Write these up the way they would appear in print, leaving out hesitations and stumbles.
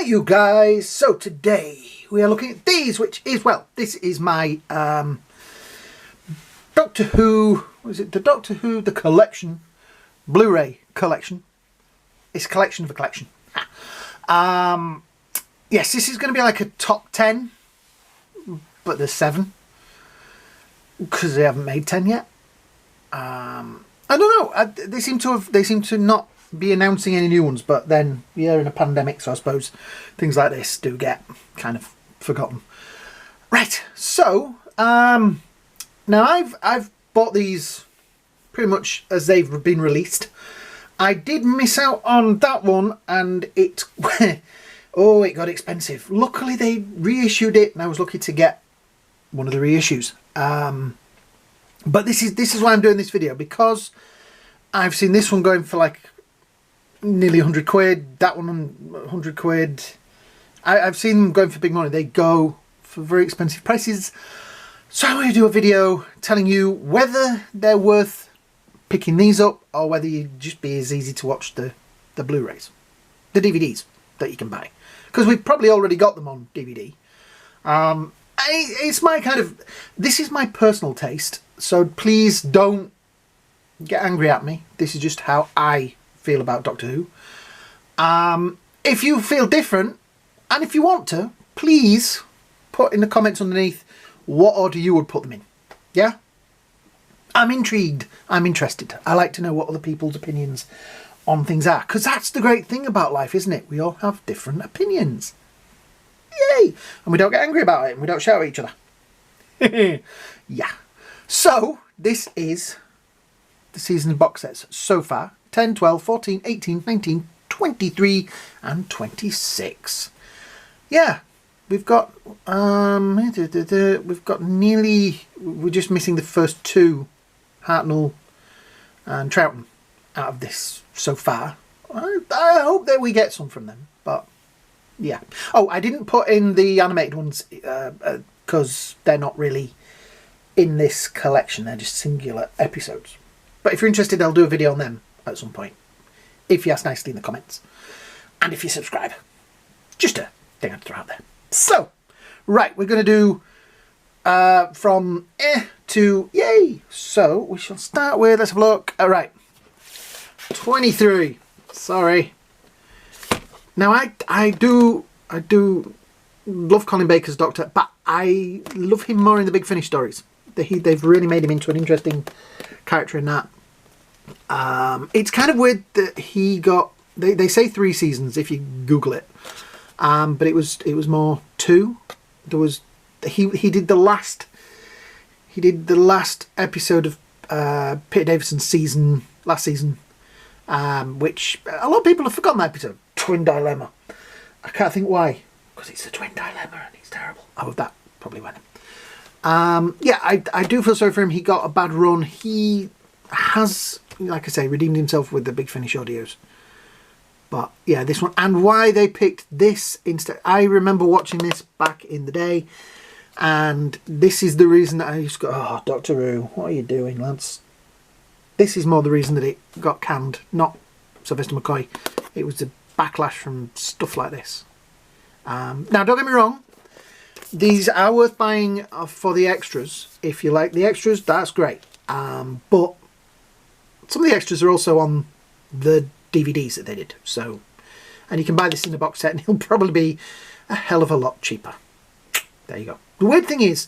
you guys, so today we are looking at these, which is, well, this is my Doctor Who, what is it, the Doctor Who, the collection, Blu-ray collection. It's a collection of a collection. Yes, this is going to be like a top 10, but there's 7, because they haven't made 10 yet. I don't know, they seem to not be announcing any new ones, but then we are in a pandemic, so I suppose things like this do get kind of forgotten. Right, so now I've bought these pretty much as they've been released. I did miss out on that one, and it oh, it got expensive. Luckily they reissued it, and I was lucky to get one of the reissues. But this is why I'm doing this video, because I've seen this one going for like nearly 100 quid, that one 100 quid. I've seen them going for big money. They go for very expensive prices. So I'm going to do a video telling you whether they're worth picking these up, or whether you'd just be as easy to watch the Blu-rays, the DVDs that you can buy, because we've probably already got them on DVD. It's my kind of, this is my personal taste, so please don't get angry at me. This is just how I feel about Doctor Who. If you feel different, and if you want to, please put in the comments underneath what order you would put them in. Yeah? I'm intrigued. I'm interested. I like to know what other people's opinions on things are, because that's the great thing about life, isn't it? We all have different opinions. Yay! And we don't get angry about it, and we don't shout at each other. Yeah. So, this is the season of box sets so far. 10, 12, 14, 18, 19, 23 and 26. Yeah, we've got nearly, we're just missing the first 2, Hartnell and Troughton, out of this so far. I hope that we get some from them, but yeah. Oh, I didn't put in the animated ones because they're not really in this collection. They're just singular episodes. But if you're interested, I'll do a video on them at some point, if you ask nicely in the comments, and if you subscribe. Just a thing I'd throw out there. So, right, we're going to do from to yay. So we shall start with, let's have a look. All right, 23. Sorry. Now I do love Colin Baker's Doctor, but I love him more in the Big Finish stories. They've really made him into an interesting character in that. It's kind of weird that he got, they say 3 seasons if you Google it, but it was more 2. There was he did the last episode of Peter Davison's last season, which a lot of people have forgotten that episode, Twin Dilemma. I can't think why, because it's a twin dilemma and it's terrible. Oh, that probably went. Yeah, I do feel sorry for him. He got a bad run. He has, like I say, redeemed himself with the Big Finish audios. But yeah, this one, and why they picked this instead. I remember watching this back in the day, and this is the reason that I used to go, oh, Doctor Who, what are you doing, lads? This is more the reason that it got canned, not Sylvester McCoy. It was the backlash from stuff like this. Now, don't get me wrong. These are worth buying for the extras. If you like the extras, that's great. But some of the extras are also on the DVDs that they did. So, and you can buy this in a box set, and it'll probably be a hell of a lot cheaper. There you go. The weird thing is,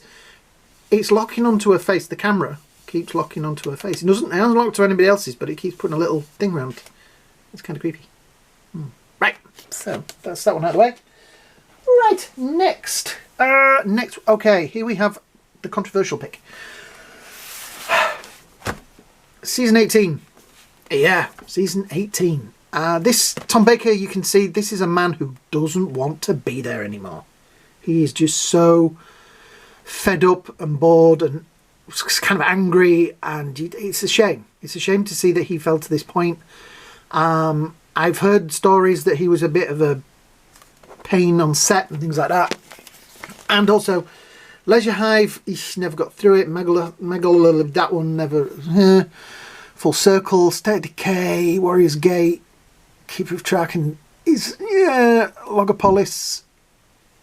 it's locking onto her face. The camera keeps locking onto her face. It hasn't locked to anybody else's, but it keeps putting a little thing around. It's kind of creepy. Right. So that's that one out of the way. Right. Next. Okay, here we have the controversial pick. Season 18. Yeah, season 18. This Tom Baker, you can see, this is a man who doesn't want to be there anymore. He is just so fed up and bored and kind of angry, and it's a shame. It's a shame to see that he fell to this point. I've heard stories that he was a bit of a pain on set and things like that. And also, Leisure Hive, he never got through it. Megalo, that one never. Full Circle, State of Decay, Warriors Gate, Keeper of Track, and is, yeah, Logopolis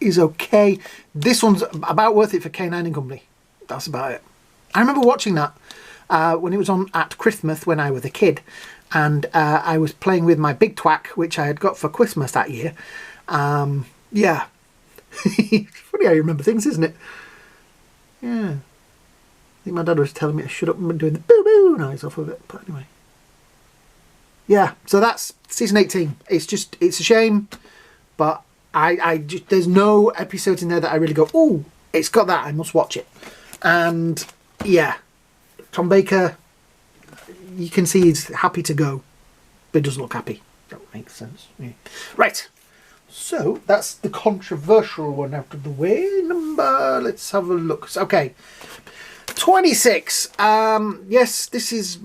is okay. This one's about worth it for K9 and Company. That's about it. I remember watching that when it was on at Christmas when I was a kid, and I was playing with my big twack, which I had got for Christmas that year. Yeah. It's funny how you remember things, isn't it? Yeah. I think my dad was telling me to shut up and doing the boo-boo noise off of it, but anyway. Yeah, so that's season 18. It's a shame, but I just, there's no episodes in there that I really go, oh, it's got that, I must watch it. And yeah, Tom Baker, you can see he's happy to go, but he doesn't look happy. That makes sense. Yeah. Right, so that's the controversial one out of the way. Let's have a look. Okay, 26. Yes, this is...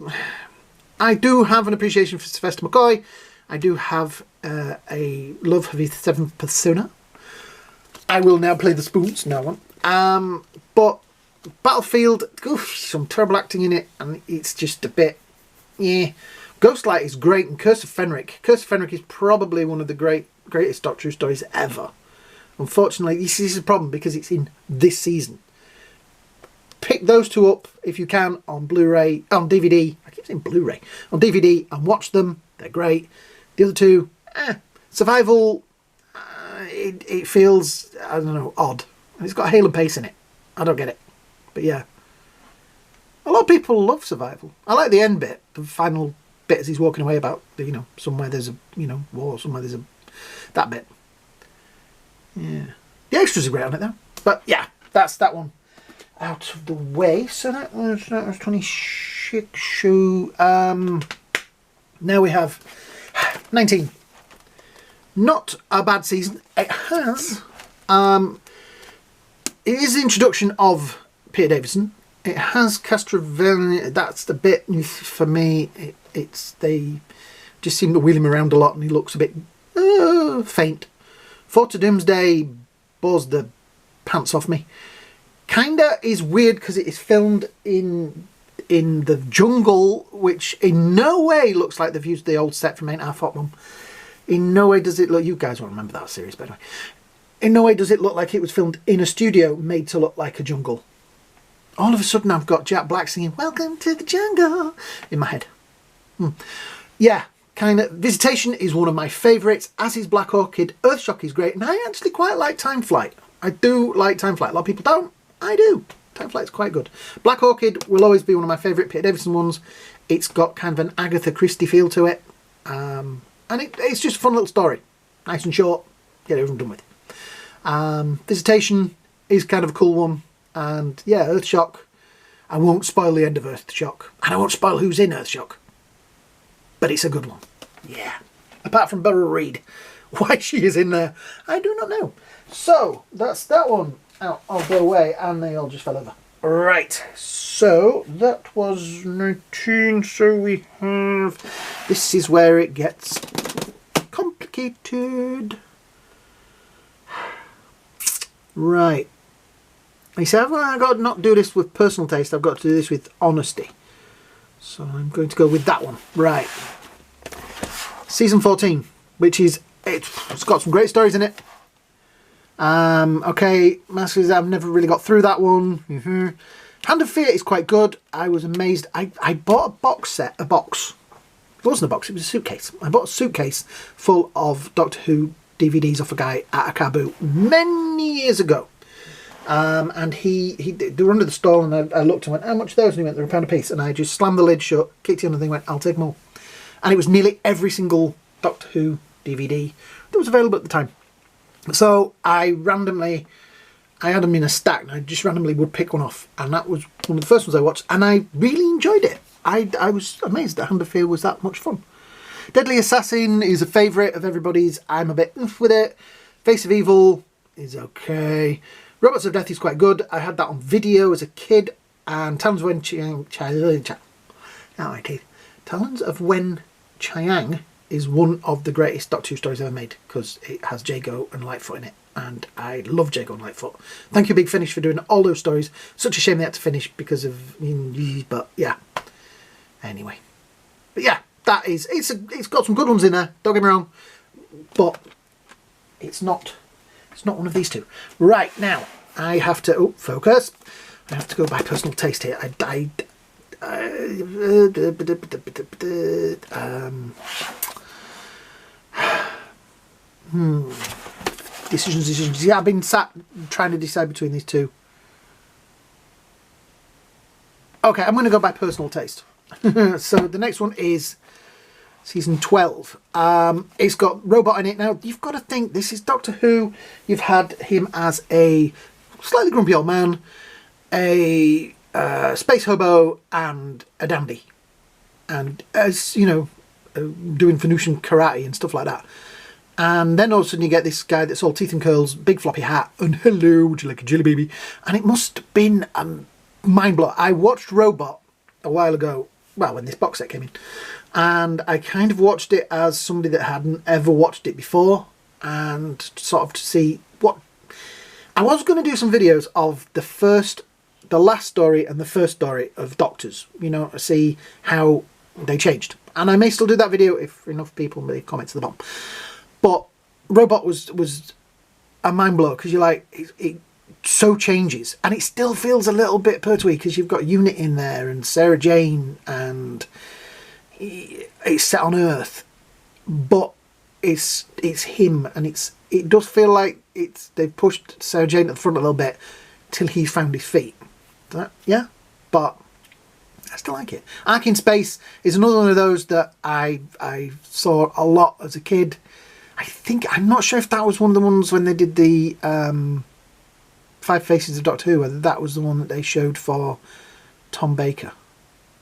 I do have an appreciation for Sylvester McCoy. I do have a love for his seventh persona. I will now play the spoons. No one. But Battlefield, oof, some terrible acting in it, and it's just a bit, yeah. Ghostlight is great, and Curse of Fenric. Curse of Fenric is probably one of the greatest Doctor Who stories ever. Unfortunately, this is a problem because it's in this season. Pick those two up if you can on Blu-ray, on DVD. I keep saying Blu-ray. On DVD and watch them. They're great. The other two, Survival, it feels, I don't know, odd. And it's got Hale and Pace in it. I don't get it. But yeah. A lot of people love Survival. I like the end bit, the final bit as he's walking away about, you know, somewhere there's a, you know, war, somewhere there's a, that bit. Yeah. The extras are great on it though. But yeah, that's that one out of the way. So that was 26. Now we have 19. Not a bad season. It has it is the introduction of Peter Davison. It has Castrovelli. That's the bit for me. They just seem to wheel him around a lot, and he looks a bit faint. Fort to Doomsday bores the pants off me. Kinda is weird because it is filmed in the jungle, which in no way looks like they've used the old set from Ain't Half Hot Mum. In no way does it look... You guys won't remember that series, by the way. In no way does it look like it was filmed in a studio made to look like a jungle. All of a sudden I've got Jack Black singing "Welcome to the Jungle" in my head. Yeah, kind of. Visitation is one of my favourites, as is Black Orchid. Earthshock is great, and I actually quite like Time Flight. I do like Time Flight. A lot of people don't. I do. Time Flight's quite good. Black Orchid will always be one of my favourite Peter Davison ones. It's got kind of an Agatha Christie feel to it. And it's just a fun little story. Nice and short. Get it over and done with. Visitation is kind of a cool one. And yeah, Earthshock. I won't spoil the end of Earthshock. And I won't spoil who's in Earthshock. But it's a good one. Yeah. Apart from Beryl Reid. Why she is in there, I do not know. So, that's that one out of the way. And they all just fell over. Right. So, that was 19. So we have... This is where it gets complicated. Right. He said, well, I've got to not do this with personal taste, I've got to do this with honesty. So I'm going to go with that one. Right. Season 14, which is, it's got some great stories in it. Okay, Masters, I've never really got through that one. Hand of Fear is quite good. I was amazed. I bought a box set, a box. It wasn't a box, it was a suitcase. I bought a suitcase full of Doctor Who DVDs off a guy at a Kaboo many years ago. And they were under the stall, and I looked and went, how much are those? And he went, they're £1 a piece. And I just slammed the lid shut, kicked it on, and they went, I'll take them all. And it was nearly every single Doctor Who DVD that was available at the time. So I had them in a stack, and I just randomly would pick one off. And that was one of the first ones I watched, and I really enjoyed it. I was amazed that Hand of Fear was that much fun. Deadly Assassin is a favourite of everybody's. I'm a bit with it. Face of Evil is okay. Robots of Death is quite good. I had that on video as a kid. And Talons of Wen Chiang is one of the greatest Doctor Who stories ever made, because it has Jago and Lightfoot in it. And I love Jago and Lightfoot. Thank you, Big Finish, for doing all those stories. Such a shame they had to finish because of... But yeah. Anyway. But yeah, that is... It's got some good ones in there. Don't get me wrong. but it's not one of these two. Right, now I have to, oh, focus. I have to go by personal taste here. Decisions. Yeah, I've been sat trying to decide between these two. Okay, I'm going to go by personal taste. So the next one is season 12. It's got Robot in it. Now, you've got to think, this is Doctor Who. You've had him as a slightly grumpy old man, a space hobo, and a dandy. And as, you know, doing Venusian karate and stuff like that. And then all of a sudden you get this guy that's all teeth and curls, big floppy hat, and hello, would you like a jelly baby? And it must have been mind blow. I watched Robot a while ago, well, when this box set came in, and I kind of watched it as somebody that hadn't ever watched it before, and sort of to see what... I was going to do some videos of the last story and the first story of Doctors, you know, to see how they changed. And I may still do that video if enough people leave comments at the bottom. But Robot was a mind blow, because you're like, it so changes, and it still feels a little bit Pertwee, because you've got Unit in there and Sarah Jane, and it's set on Earth, but it's him, and it does feel like they've pushed Sarah Jane at the front a little bit till he found his feet. Yeah, but I still like it. Ark in Space is another one of those that I saw a lot as a kid. I'm not sure if that was one of the ones when they did the 5 Faces of Doctor Who, whether that was the one that they showed for Tom Baker,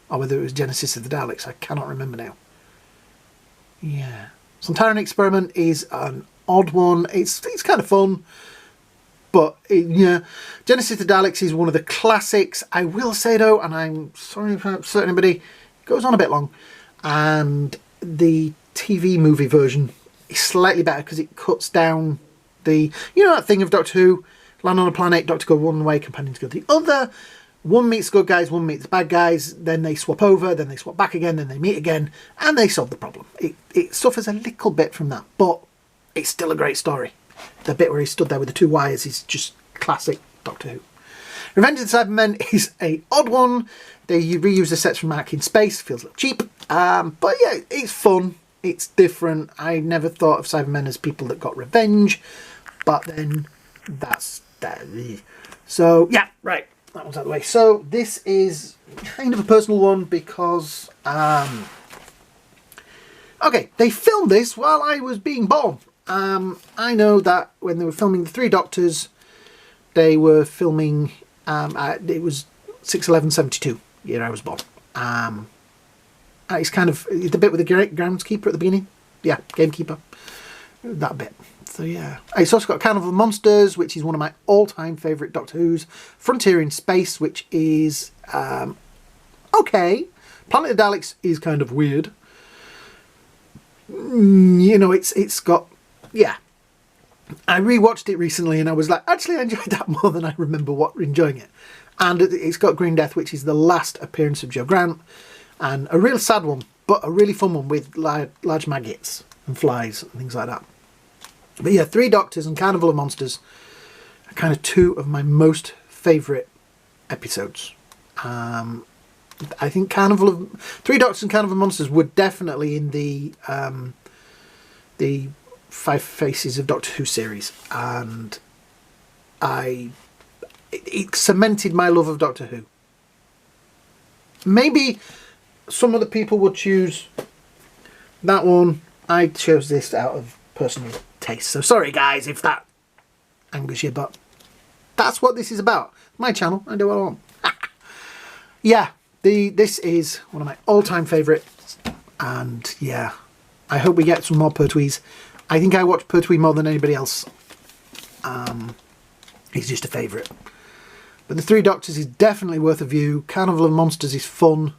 or whether it was Genesis of the Daleks. I cannot remember now. Yeah. Sontaran Experiment is an odd one. It's kind of fun, but yeah. Genesis of the Daleks is one of the classics. I will say though, and I'm sorry if I upset anybody, it goes on a bit long, and the TV movie version is slightly better because it cuts down the, you know, that thing of Doctor Who, land on a planet, Doctor go one way, companions go the other, one meets good guys, one meets bad guys, then they swap over, then they swap back again, then they meet again, and they solve the problem. It suffers a little bit from that, but it's still a great story. The bit where he stood there with the 2 wires is just classic Doctor Who. Revenge of the Cybermen is a odd one. They reuse the sets from Ark in Space, feels a little cheap, but yeah, it's fun. It's different. I never thought of Cybermen as people that got revenge, but then that's that. So yeah, right, that one's out of the way. So this is kind of a personal one because okay, they filmed this while I was being born. I know that when they were filming the 3 Doctors, they were filming. It was 6/11/72, year I was born. It's kind of the bit with the groundskeeper at the beginning. Yeah, gamekeeper. That bit. So yeah. It's also got Carnival of Monsters, which is one of my all-time favourite Doctor Who's. Frontier in Space, which is okay. Planet of the Daleks is kind of weird. You know, it's got, yeah. I rewatched it recently and I was like, actually I enjoyed that more than I remember enjoying it. And it's got Green Death, which is the last appearance of Joe Grant. And a real sad one, but a really fun one with large maggots and flies and things like that. But yeah, 3 Doctors and Carnival of Monsters are kind of 2 of my most favourite episodes. I think 3 Doctors and Carnival of Monsters were definitely in the 5 Faces of Doctor Who series, and it cemented my love of Doctor Who. Maybe some other people would choose that one. I chose this out of personal taste. So sorry guys if that angers you, but that's what this is about. My channel, I do what I want. Yeah, this is one of my all-time favourites, and yeah, I hope we get some more Pertwees. I think I watch Pertwee more than anybody else. He's just a favourite. But the 3 Doctors is definitely worth a view. Carnival of Monsters is fun.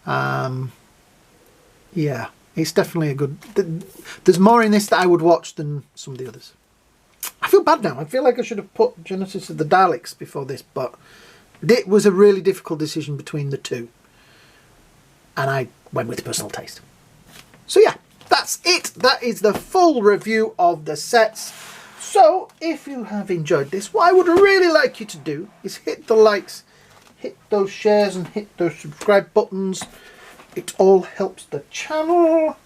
Yeah, it's definitely a good... There's more in this that I would watch than some of the others. I feel bad now. I feel like I should have put Genesis of the Daleks before this, but it was a really difficult decision between the 2. And I went with personal taste. So yeah, that's it. That is the full review of the sets. So if you have enjoyed this, what I would really like you to do is hit the likes, hit those shares and hit those subscribe buttons. It all helps the channel.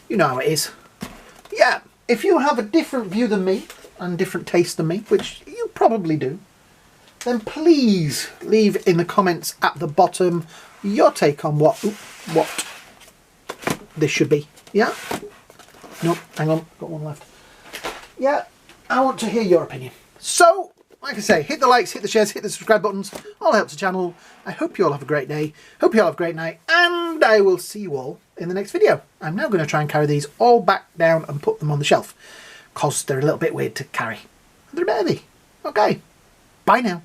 You know how it is. Yeah, if you have a different view than me and different taste than me, which you probably do, then please leave in the comments at the bottom your take on what this should be. Yeah? No, hang on, got one left. Yeah, I want to hear your opinion. So, like I say, hit the likes, hit the shares, hit the subscribe buttons. All helps the channel. I hope you all have a great day. Hope you all have a great night. And I will see you all in the next video. I'm now going to try and carry these all back down and put them on the shelf, because they're a little bit weird to carry. They're a bit heavy. Okay. Bye now.